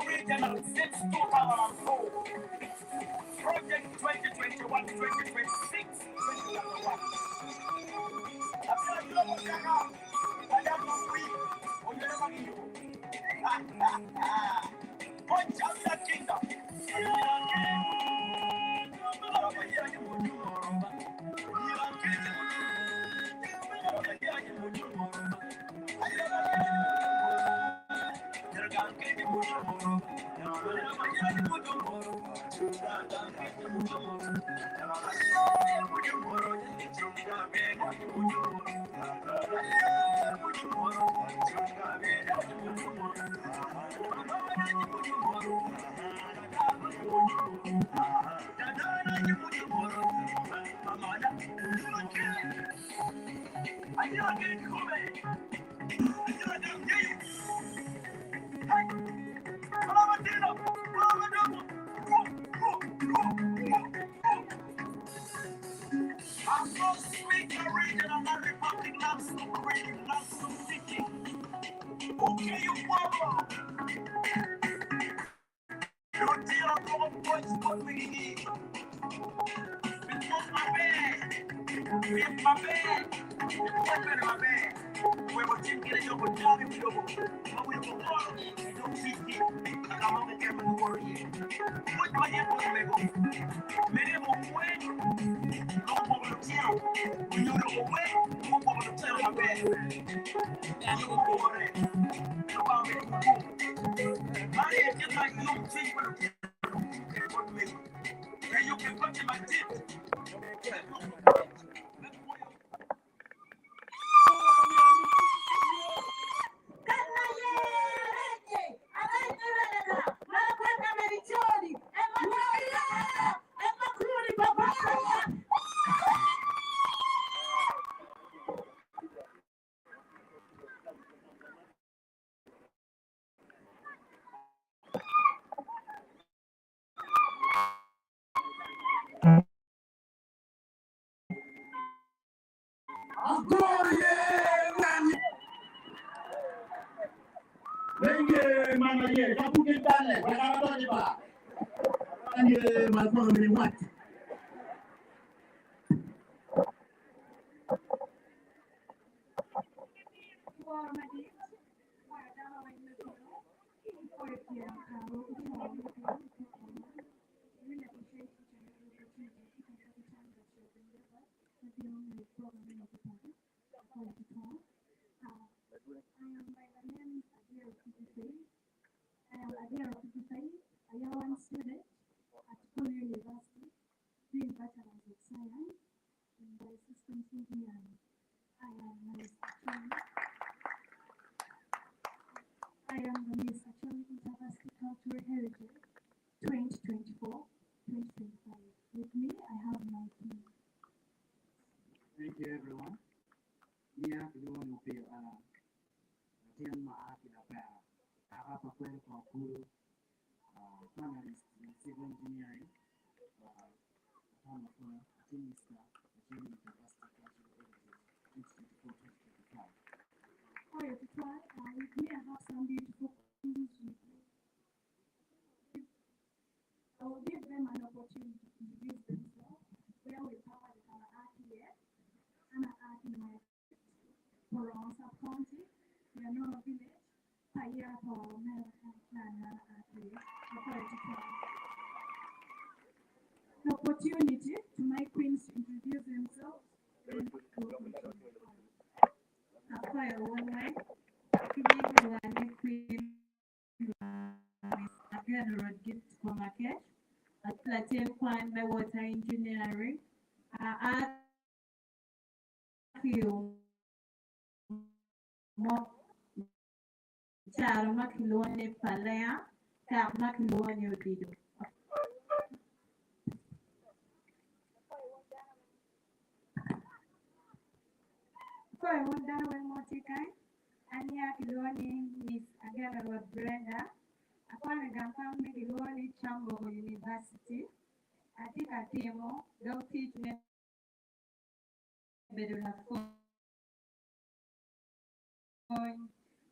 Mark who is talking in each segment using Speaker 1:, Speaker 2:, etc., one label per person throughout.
Speaker 1: Regional since 2004. Project 2021, 2026, 2021.
Speaker 2: Thank you, everyone. Mia kidogo pia tiama kinapea hapa kweli kwa kuru finalist in civil engineering kama kwa Timista University Cultural Heritage 2024-2025.
Speaker 3: Oh, yeah, to try. With me, I have some beautiful things with me. I will give them an opportunity to introduce themselves, where we cover our art here, and our art in my Moron sub-county, we are not a village, Paya for American Clan art here, an opportunity to my queens to introduce themselves. Fire one way, one queen, a general gift for market, a platinum fund by water engineering, art field, Charo Makilone Palea, Tap Makilone Bido. So I want that one more time. Kiloni Miss Agana Brenda. Akwana gampang me Kiloni Chambo University. Atika timo don't teach me better phone.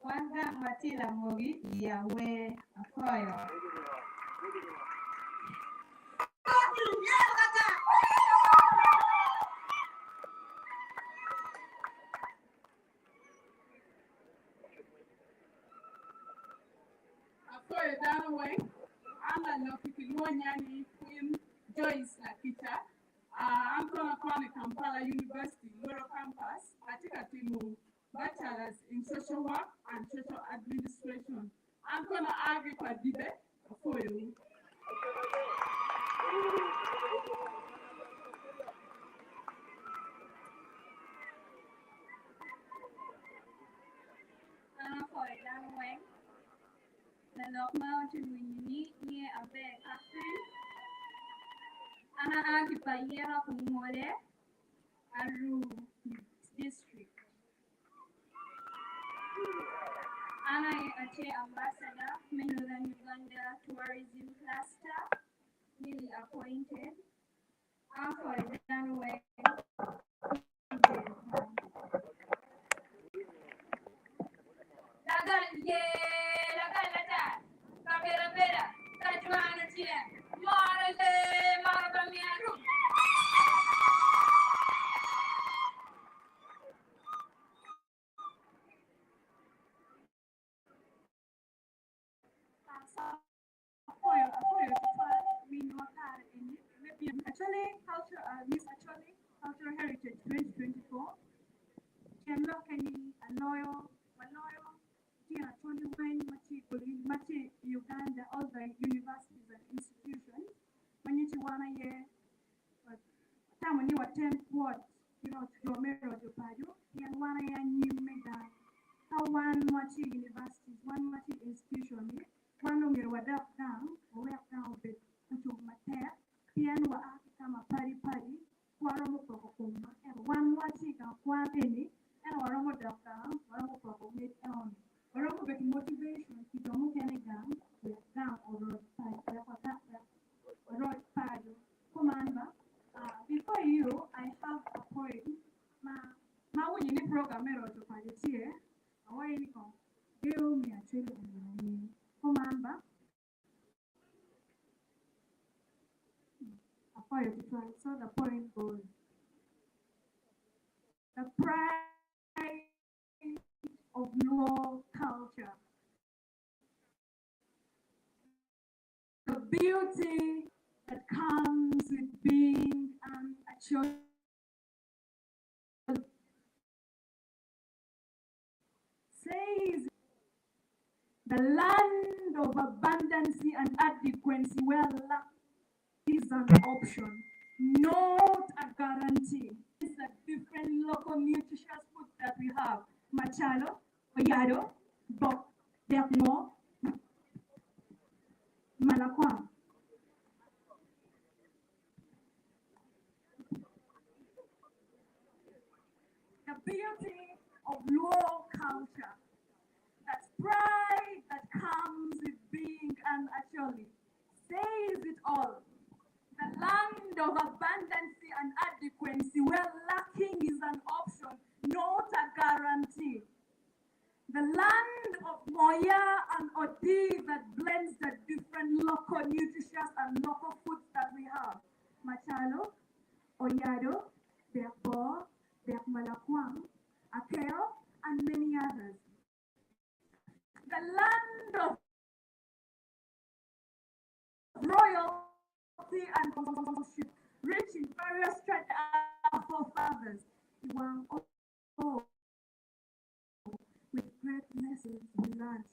Speaker 3: Wanga Matila Mogi Yawe Akoyo.
Speaker 4: Akoyo Danaway, I'm not Kilonyani Queen Joyce Lakita. I'm from Kampala University, Loro Campus. I take a team bachelor's in social work and social administration. I'm going to argue for debate for you.
Speaker 3: I'm for Danaway. The Lock Mountain Winnie near a bed Catherine. Ana Agipayera Kumole, Aru District. Ana Ache Ambassador, Northern Uganda Tourism Cluster, newly appointed. After January. Cultural Heritage 2024. Loyal, Machi, Uganda, all the universities and institutions. When you want to hear, time when you attend what, Romero de Pado, and one year new mega. How one Machi universities, one Machi institution, one of your wadap down, or where down with Mater, piano kama pari, Waramu Pokoma, and one Machi one any, and Waramu down, Waramu Pokomate on. Waramu get motivation to don't get down, down or road pado. Commander, before you, I have a point. Now when you need program to pilot here, I want you to give me a trailer. Commander, a point to try. So the point goes. The pride of Luo culture. The beauty that comes with being an actual says the land of abundance and adequacy where luck is an option, not a guarantee. It's a different local nutritious food that we have. Machalo, Oyado, Bok, Dekmo, Malakwam. The beauty of Luo culture, that pride that comes with being and actually says it all. The land of abundance and adequacy where lacking is an option, not a guarantee. The land of Moya and Odi that blends the different local nutritious and local foods that we have. Machalo, Oyado, Dekbo, Dek Malakwam, Akeo, and many others. The land of royalty and consulship, rich in various strength and forefathers. With great lessons we learned.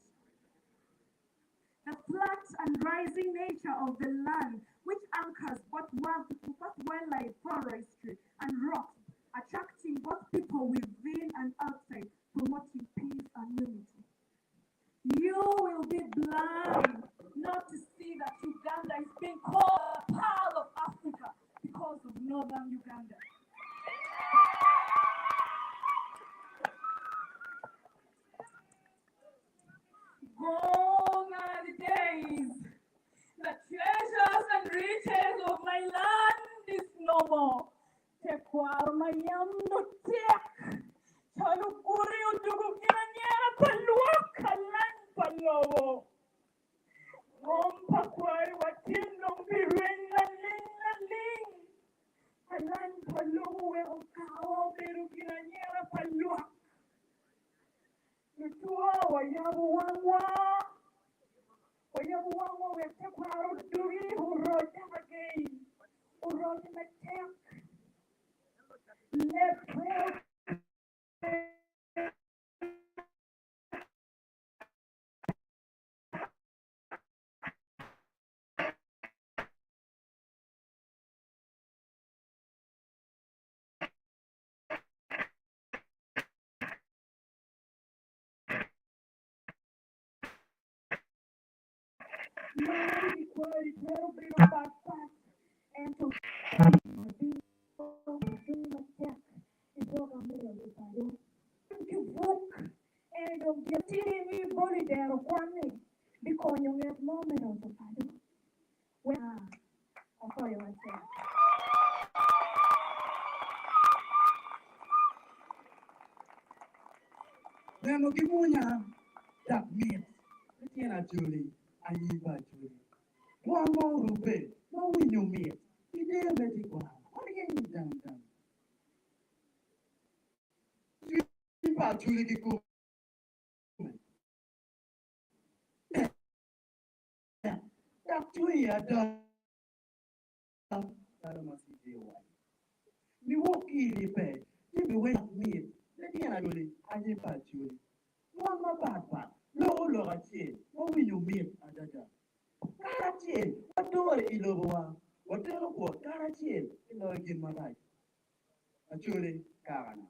Speaker 3: The flat and rising nature of the land, which anchors both wildlife, forestry, and rocks, attracting both people within and outside, promoting peace and unity. You will be blind not to see that Uganda is being called the Pearl of Africa because of northern Uganda.
Speaker 1: Dugu kinanyera palua kalan palowo. Rompa kwari watindong birin na ling. Kalan palowo e okawa pero kinanyera palua. Nutua wayabu wangwa. Wayabu wangwa wete kwaro duri uroja magay. Uroja matek. Lepre. Mari kwari pero pero bakat. And to and of getting body there of one because you get moment of the padu. Well, I'll call you myself.
Speaker 2: Neno kimunya that means Tina Julie, Ayiba Julie. One more rube, no win you meet. You dare let it go. What again you down? Ayiba Julie ki ko. That Julie are done. That must be the one. Me walk in the bed. Give me wait me. Let Tina Julie, Ayiba Julie. One more bad. No, Laura Chain. What will you meet, Ajaja? Karachi, what do I know? What do you want? Karachi, you know, again, my life. Actually, Karana.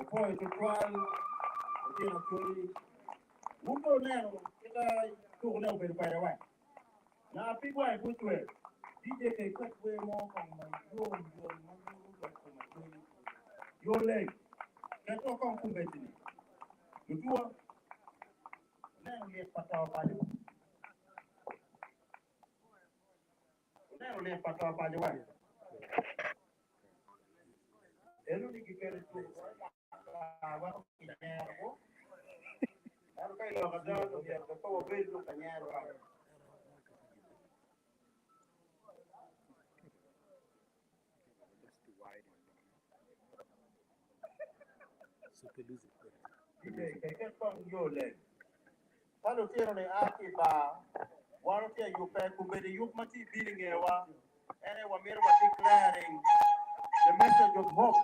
Speaker 5: Poi tu qual dia actually mundo nero kita tu leo per para wa na pigo ai putu e DJ ke kwetwe mo kong ma yo yo le ke to kong kumbeti ni tu nero le patao pa nero le patao pa wa elu ni kikere tu wa kinero elu kai lo ga do ya ko po be lu kanyero que con yo le palo tiro ne aki ba wano tia you pe kumbedi you mati feeling ewa ene wa mero wa declaring the message of hope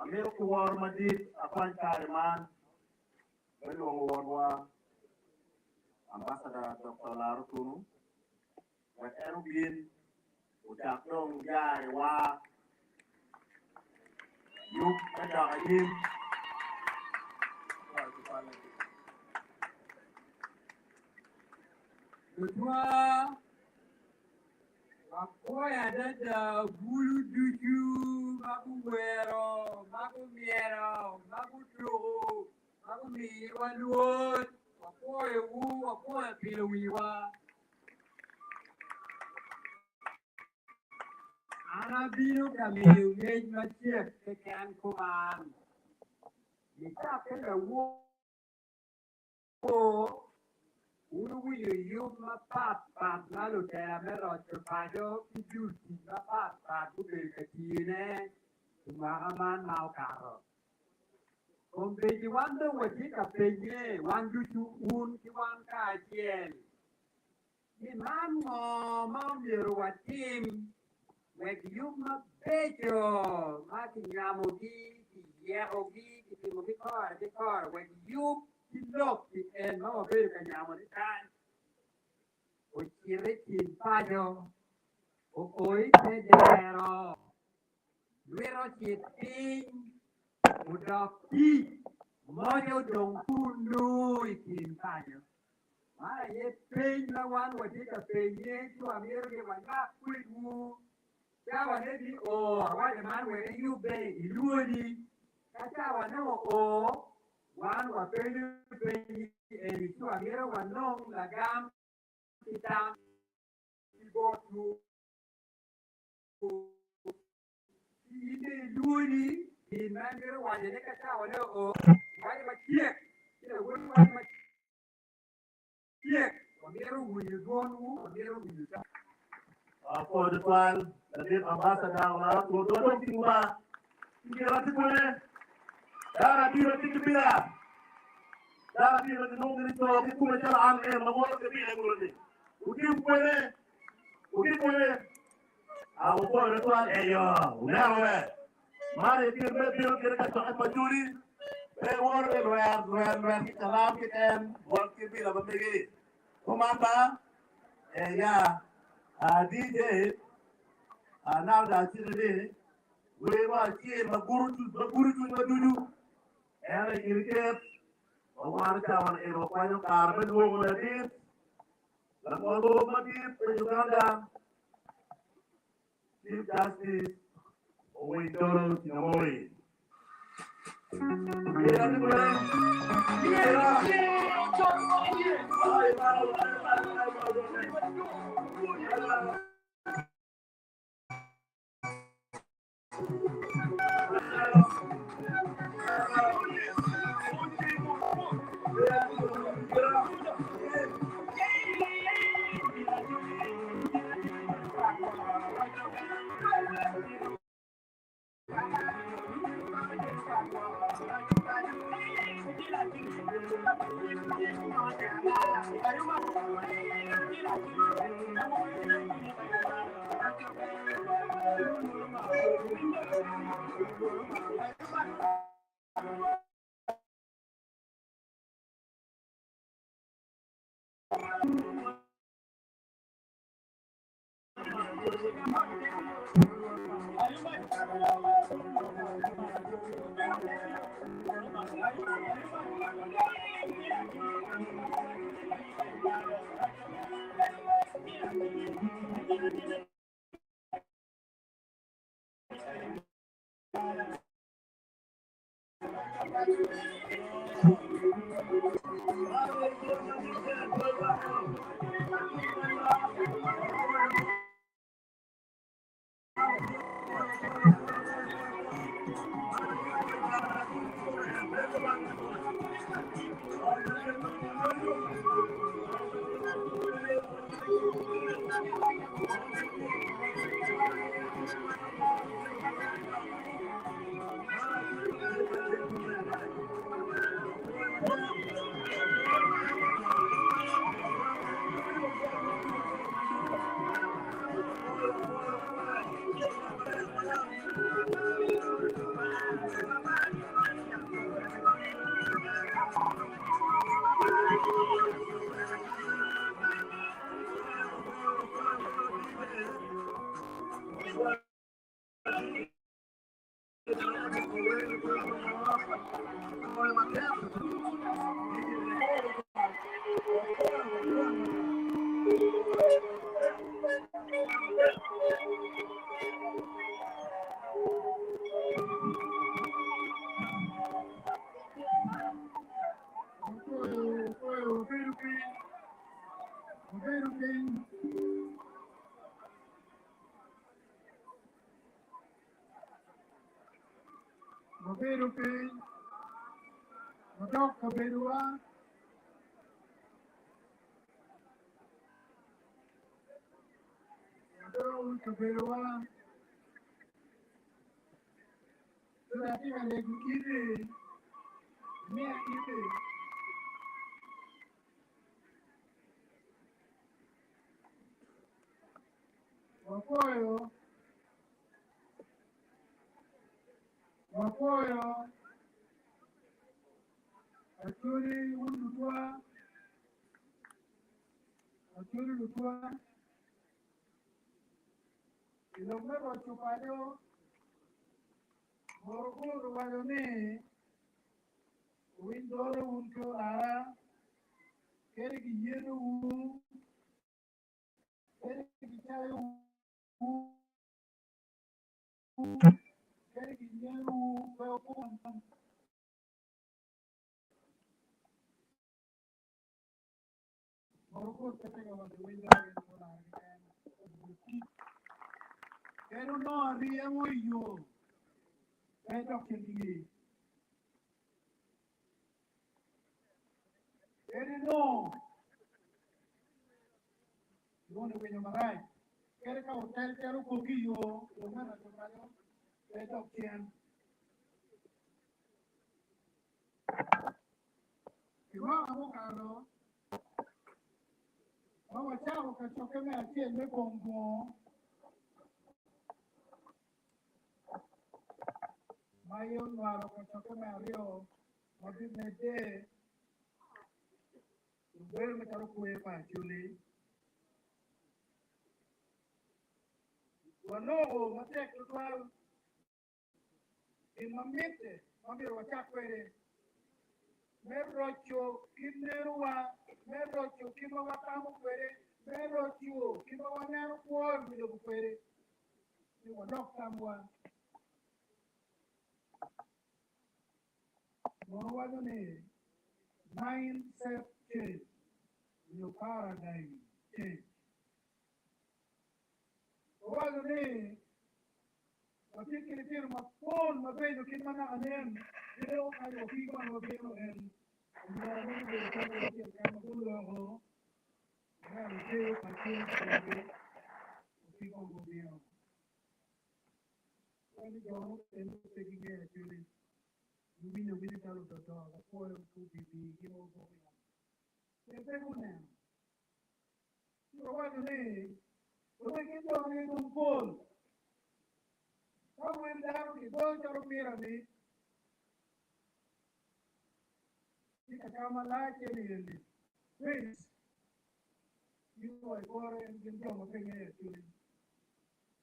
Speaker 5: Amir kuwar madid apan kariman belum warwa ambassador Dr. Larutunu wet erubin udak dong jari wa yuk ada ayim
Speaker 6: Kedua, aku ada bulu duju, aku wero, aku miero, aku tuh, aku miwan luot, aku piluiwa. Anak biru kami ngej macet kekan kuman. Kita kena Ulu yum pat lalu dia merot terpadu pijuti pat udah kecilnya cuma aman mau karo. Kompeti wanda wajib kapenya wandu cuun kiwan kajian. Iman mau diruatim, wajib yum bejo makin ngamugi, diarogi, dimugi kor, wajib yum Look, and no big and I'm on the time. Which you rich in Pado, Oi, Pedro, Vero Chipping, Udopi, Moyo don't know it in Pado. I yet paying the one would take a pay to America when not quick move. That heavy or what the man where you pay, you that's how I know, oh. One was very and two Amira was known Lagam Titan go to Louis in Mandira was the next hour or why am I here? Why am I here? Amira will you go on Amira will you
Speaker 5: for the one that did ambassador now to don't think about it. Dara biro tikibira. Dara biro nungri to kikuma jala an ma wala ke bira ngulde. Ukim kwele. Awu ko ritual eyo. Unawe. Mare kirbe biro kirka to majuri. Be wor be wer kalam ke tem wor ke bira bamegi. Komamba ya DJ now da chide we wa chi maguru madudu era irket awar kawan ero kwanyo karben wo madit la mo madit Uganda Chief Justice Owindoro Tinamori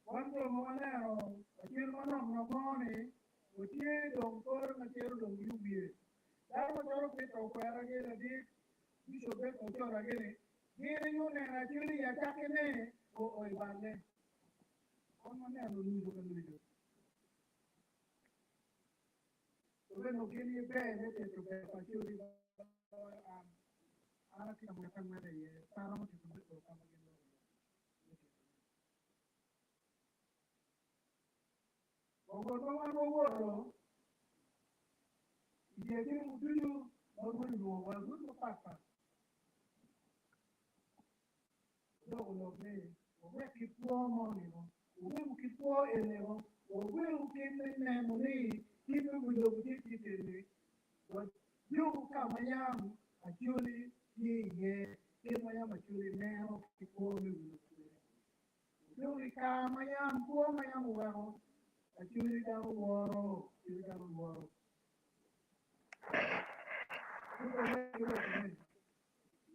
Speaker 7: Quando Monero, facendo una mone, uccido un po' ma c'era un giubile. Dopo loro che trovare che di dice che trovare che viene io nella teoria che ne o i balle. Come ne hanno l'uso che lui. Dove non viene bene che per facile a che non fa male, parliamo di questo come Ogoro, il diavolo mutuo, ogoro nuovo, ogoro papa. Dopo lo vedi, ogoro che può morire, ogoro che può elevare, ogoro che ne morì, che non vuole dire che io camayam a Julie, che mayam a Julie nero che può morire. Io camayam, può mayam uomo. Actually, down the water, you down the water.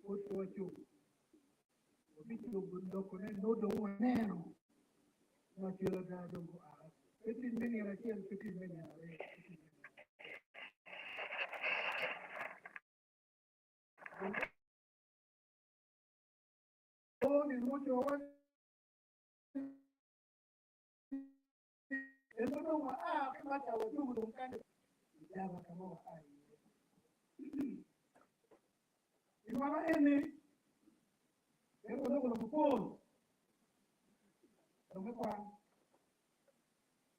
Speaker 7: What you? No, the one now. Not your dad. 15 minutes, 15 minutes. Oh, you know your one. And no one, come out, I will do some kind of. Never come over. You want any? They will look at the phone. Don't go on.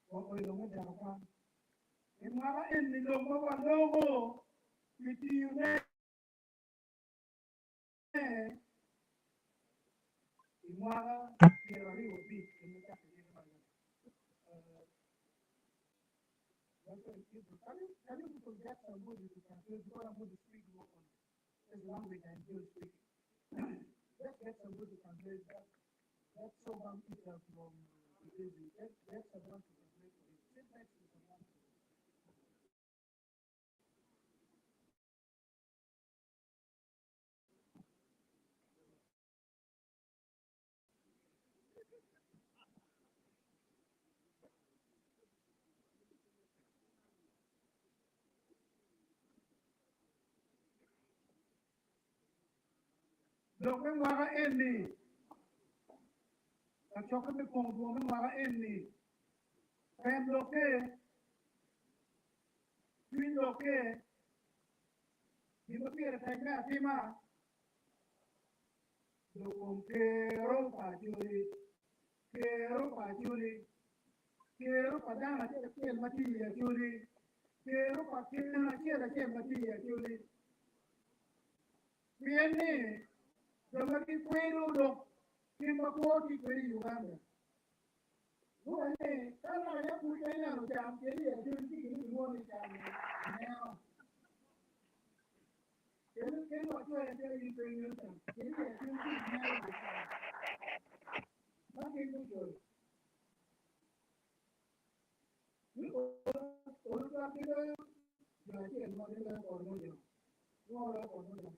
Speaker 7: What will you look at the phone? You want any? Don't go on. No more. With you there. You want to get a little bit in the cafe. Can you forget somebody to translate? Because I'm going to speak more on this language I'm still speaking. Let's get somebody to translate that. That's someone Peter from Israel. Let's someone to translate for him. Sit next to someone. Donc, même moi, Andy. La chocolat de Congo, même moi, Andy. Même bloqué. Puis bloqué. Il me fait le à Tima. Donc, Kero Pajuli. Kero Pajuli. Kero Padana, Kero Matia, Julie. Kero Pakina, Kero Matia, Julie. Viene. Dopo che quello che mi può di quelli Uganda. Non è, allora io pure non c'è che lì è giusto che non vuole chiamare. No. Che lo c'è che gli prendo. Che lì è giusto che non. Ma che vuoi? Io ho capito. Ya che non è la cosa. Non la cosa.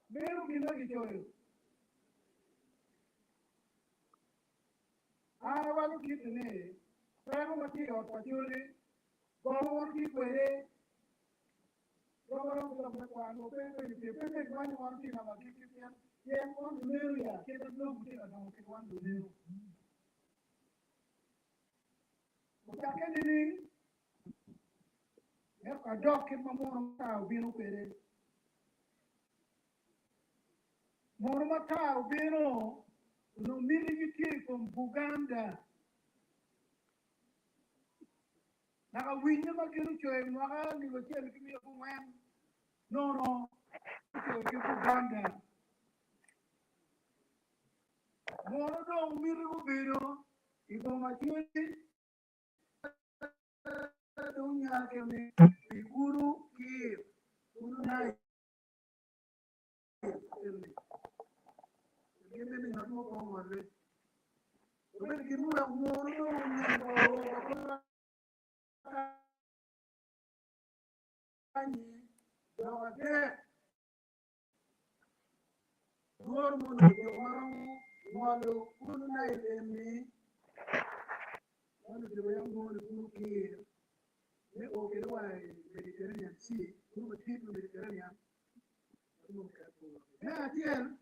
Speaker 7: Vero che non dicevo. Ahora que tiene, pero matiga opportunity, go ki kwere, go go kwano pepe pepe kwani wanti na makiki pia, ye on meria, ke da no kuti na no ke wan do ne. Utake nini? Ya ka dok ke mamono ta ubino kwere. Moro mata ubino no military from Buganda. Naka winya makiru choy mwaka ni wakia nikimi ya kumwen. No. Choy Buganda. Moro do umiri kubiro. Iko machuni. Dunya kemi. Ikuru ki. Kuru nai. Ini ni namu kau mana? Tapi kimu nak moro do umiri. Ani, jawabnya, luor mondo jomaro mondo kuno na ilemi mondo jomaro mondo kuno kir ne okere wa Mediterranean Sea kuno matip Mediterranean kuno kapo ne atiel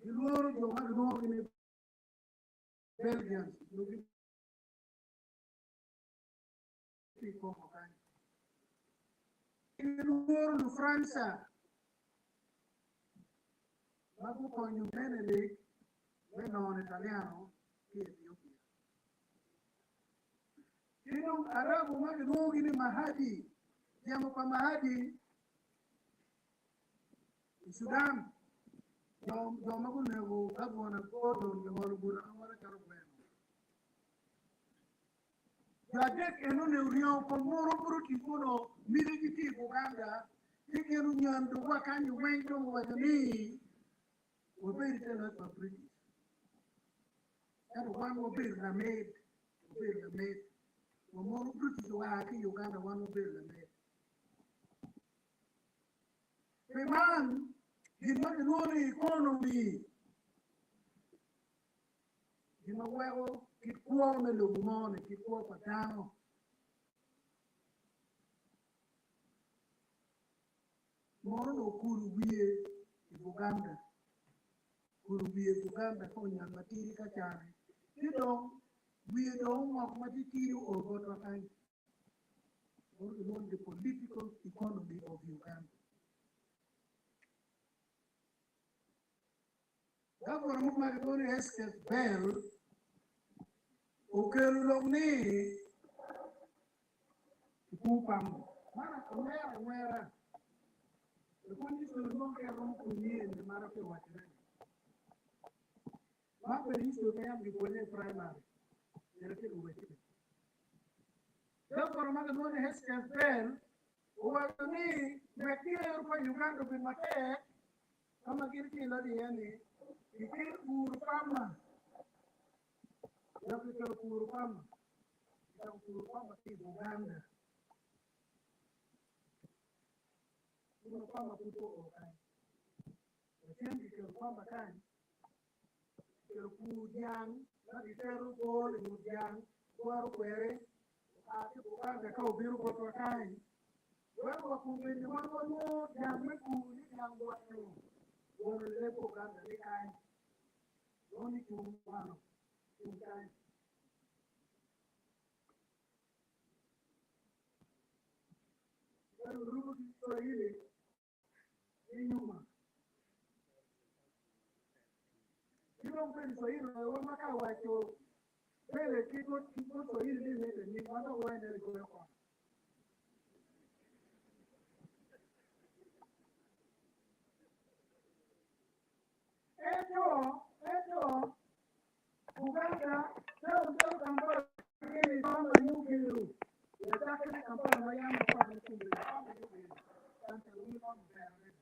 Speaker 7: luor jomaro luor ni Belgians luor como kan luor no França Mago konyo Benedict non italiano che Ethiopia. Kino Arabu magi nuogi ni Mahadi. Siamo kwa Mahadi in Sudan. Jo mago nego gavana Gordon yo morugura amara karubeno. Jadek eno ne urion kon moro bruti kuno milititi Uganda. Tikenu nyandu wakanyi wendo wajani. We're very jealous of British. That one will be the maid. When more British are in Uganda, one will be the maid. The man did not know the economy. You know, well, keep warm a little more, keep warm down. More no cool we Uganda. Kurubiye Uganda konya matiri kachane. We don't want matiri or what kind of the political economy of Uganda. Government Magdoni Estes Bell, Okelongni, Pupam, where the condition of the Marape Watch. Mapa hizo kaya mkipone primary. Yeleke uwekile. Kwa maana mwone HSFL, uwakuni mekile yurupa Uganda bimate, kama kiriki iladi yani, ikiri urupama. Yakikiri urupama. Yakikiri urupama ki Uganda. Urupama kuto okai. Wakini kikiri urupama kani, Kudian, lagi teru bol, Kudian, baru kere, aku bukan dekau biru kotor kain. Baru aku beli mana yang mekuni yang buat tu, boleh bukan dari kain. Doni cuma kain. Baru rumah kita ini rumah. Don't bring so you know what my wife to really keep so you live it and you want to win it go on. Eto, Uganda, tell Kampala, really found a new bill. The second Kampala, Miami, public to the until we want to have it.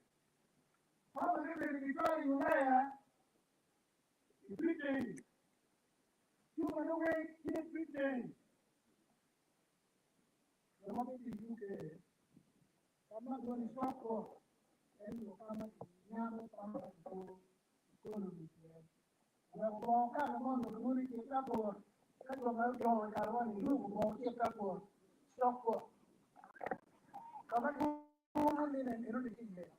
Speaker 7: How the river is going there? Britain. You run away in Britain. The moment in UK, I'm not going to stop for any of our economy. Well, all kind of money, the money is up for. That's what I'm going to run in Luke, or get up for. Stop for. Come on in and everything there.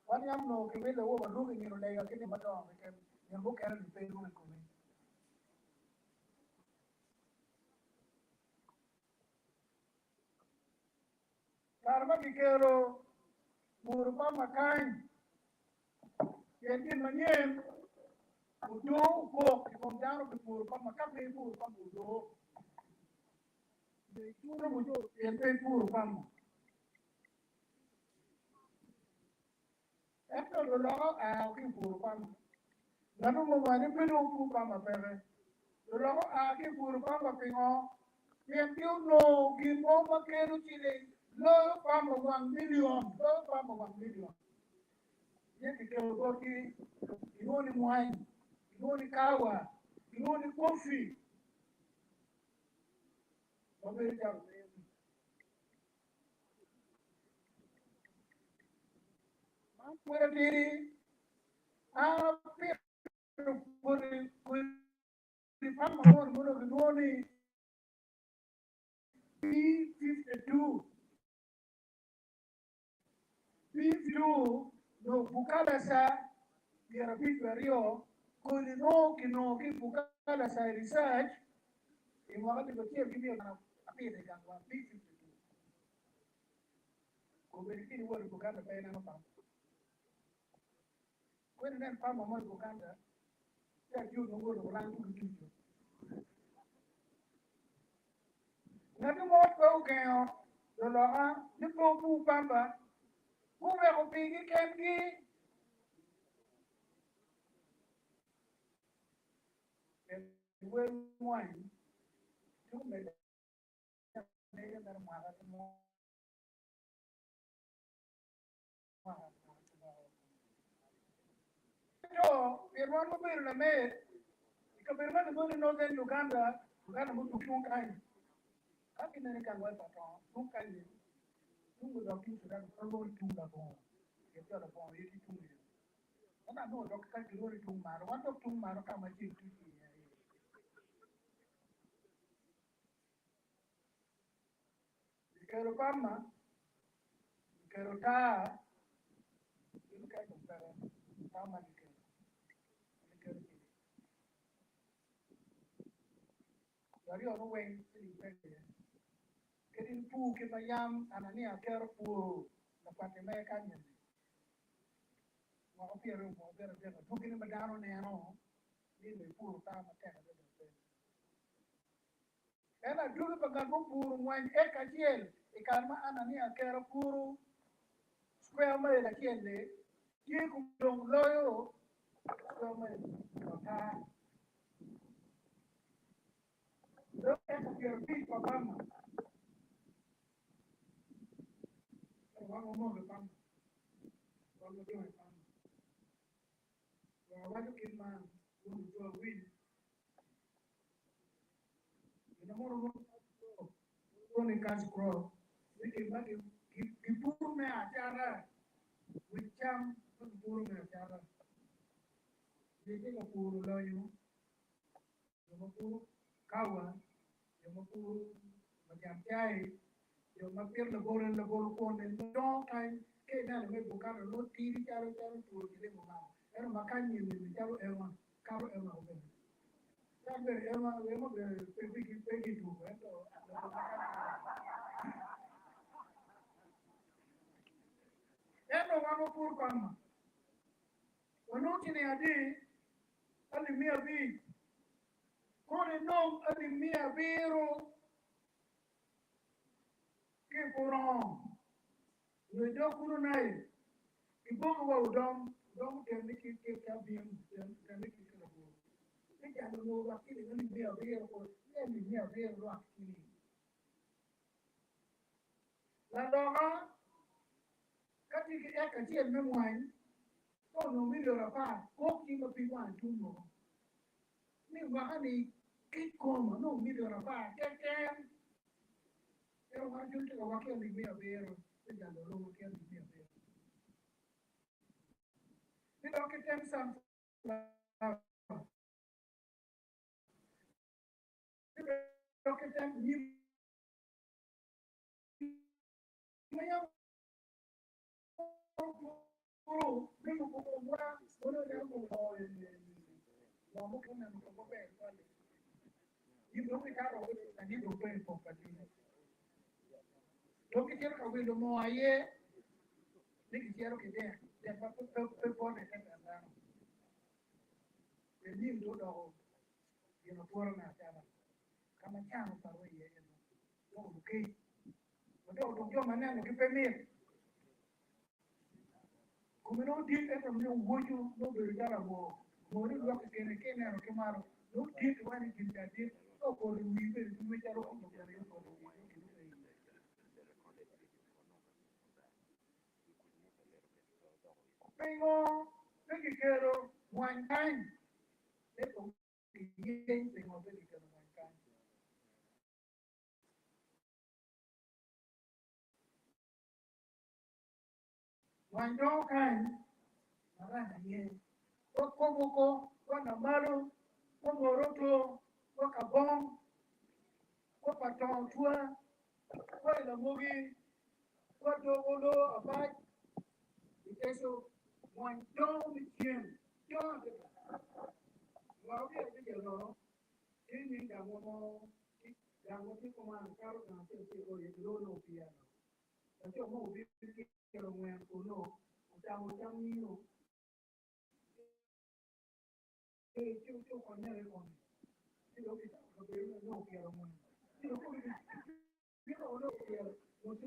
Speaker 7: One young no can really overlooking in a day or getting but on because you look at it and pay one coming. Carmacicero, Murpama kind, getting my name, who do walk from down to Murpama company, Murpam who do. They do them with you and pay Murpam. After the law, I'll give Murpam. None of my people Murpam a better. The law, I'll give Murpam a finger. If you know, give over Keruchi. Low farm of 1 million, Yet you can go to you only wine, you only kawa, you only coffee. Where did he? Ah, the farmer one of the morning B52. B52 no bukala sa yara bit vario ko ni no kino ki bukala sa research in wakati ko tiyo kimi na api de kan B52 ko berikini wo bukala pa na pa ko ni nan farmer mo bukala ya yu no wo ran ku tu na to mo ko ke lo lo a ni ko bu pamba ku ve ko pigi kengi we wine to me na mara mo yo hermano pero la me que hermano no no de Uganda Uganda mutu kungai haki na kan wa pa kungai ni tungu da tu da ko tu da ko ke ta da ko yi tu ni ana no do ka ki ro tu ma ro wa tu ma ro ka ma chi tu ni kero kama kero ta ni ka ko para kama ni kero dari ono wen ni pe kedin pu ke mayam anania kero pu na pate me kanyen mo piero mo vero vero tu ke ni madano ne ano ni le pu ta ma te na ena dulu pagal mo pu mwan e ka tiel e karma anania kero pu square me la tiele ye ku dong loyo square me ta lo e ka kero pi pa mama wa mo le pam wa mo le pam wa wa ke ma wo do win ina mo ro ko ni ka scroll ni ke ma ki pur me a chara wicham ko pur me a chara ni ke ko pur lo yo mo pur kawa yo mo pur ma jam chai yo ma pir la bor ko ne do kai ke na me bu ka lo ti ri charo charo pur ki le mo ma era ma kan ni charo e ma karo e ma o be sabe e ma pe ki tu to eno wano pur kama wanokine adi ali mia bi kone nom ali mia biro ke puron we do kunu nai ibogo wa udom dom ke ka biem ke niki ke na buru ke ja no wa kile ali mia biro ko ali mia biro wa kile la doga kati ke ka ti el memwan ko no mi lo ra pa ko ki ma pi wan tu mo ni wa ani ke ko no mi lo ra pa ke pero wa junto ko wa ke ali mia biro ke ja no ke ali mia biro ni do ke tem sam do ke tem ni ma ya oh ni mo ko wa no ya mo no mo ke na mo ko pe ni do ke ka ro ni do pe po pa ni do ke quiero ka we do mo aye ni quiero que de pa pe pone que andar el lindo do y no fuera na chama kama chama para we ye no okay do yo maneno que pe come no di e per me un voglio no verità mo mo ni lo che ne no che maro no di che vai di da di o por mi per mi te lo con che io por tengo que quiero one time esto que tengo que quiero one time one time Arana ye. Wako, wanamalu, wamoroto, wakabong, wapatong tua, wailamugi, wadogolo, abai. Ikeso, one dome gym. John, well, we have to know. Ini kamu yang mesti komando nanti itu lono piano. Nanti mau bikin kalau yang kuno, macam ni no. Itu konya lekon. Itu kita kalau no piano. Itu kita no piano. Mesti